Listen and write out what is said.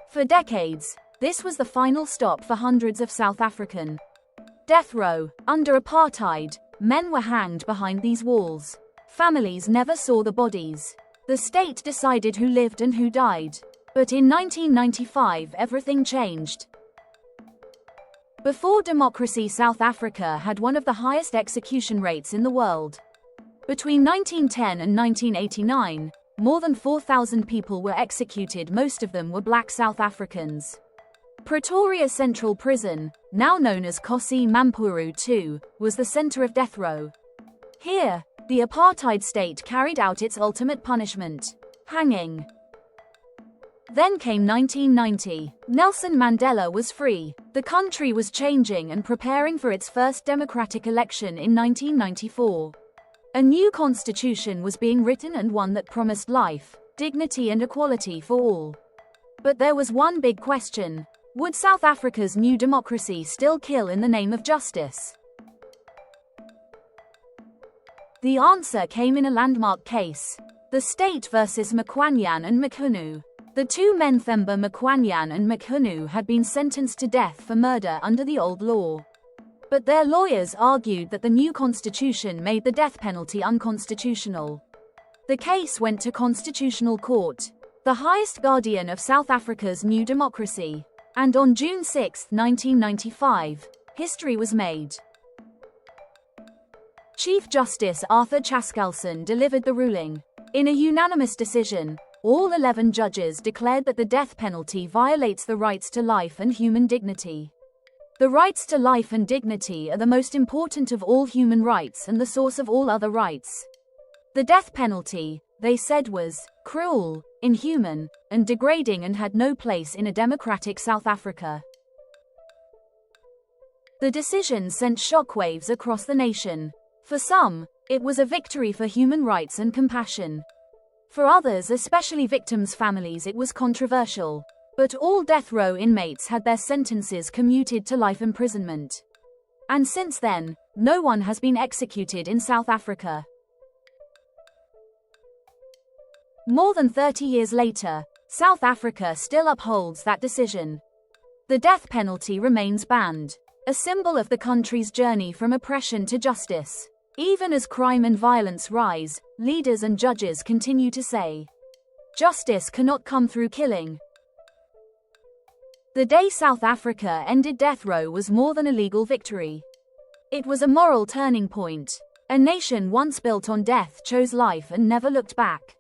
For decades, this was the final stop for hundreds of South African death row. Under apartheid, men were hanged behind these walls. Families never saw the bodies. The state decided who lived and who died. But in 1995, everything changed. Before democracy, South Africa had one of the highest execution rates in the world. Between 1910 and 1989, more than 4,000 people were executed. Most of them were black South Africans. Pretoria Central Prison, now known as Kosi Mampuru II, was the center of death row. Here, the apartheid state carried out its ultimate punishment, hanging. Then came 1990. Nelson Mandela was free. The country was changing and preparing for its first democratic election in 1994. A new constitution was being written, and one that promised life, dignity and equality for all. But there was one big question. Would South Africa's new democracy still kill in the name of justice? The answer came in a landmark case. The state versus Mqwanyana and Mchunu. The two men, Themba Mqwanyana and Mchunu, had been sentenced to death for murder under the old law. But their lawyers argued that the new constitution made the death penalty unconstitutional. The case went to Constitutional Court, the highest guardian of South Africa's new democracy. And on June 6, 1995, history was made. Chief Justice Arthur Chaskalson delivered the ruling. In a unanimous decision, all 11 judges declared that the death penalty violates the rights to life and human dignity. The rights to life and dignity are the most important of all human rights and the source of all other rights. The death penalty, they said, was cruel, inhuman, and degrading and had no place in a democratic South Africa. The decision sent shockwaves across the nation. For some, it was a victory for human rights and compassion. For others, especially victims' families, it was controversial. But all death row inmates had their sentences commuted to life imprisonment. And since then, no one has been executed in South Africa. More than 30 years later, South Africa still upholds that decision. The death penalty remains banned, a symbol of the country's journey from oppression to justice. Even as crime and violence rise, leaders and judges continue to say, justice cannot come through killing. The day South Africa ended death row was more than a legal victory. It was a moral turning point. A nation once built on death chose life and never looked back.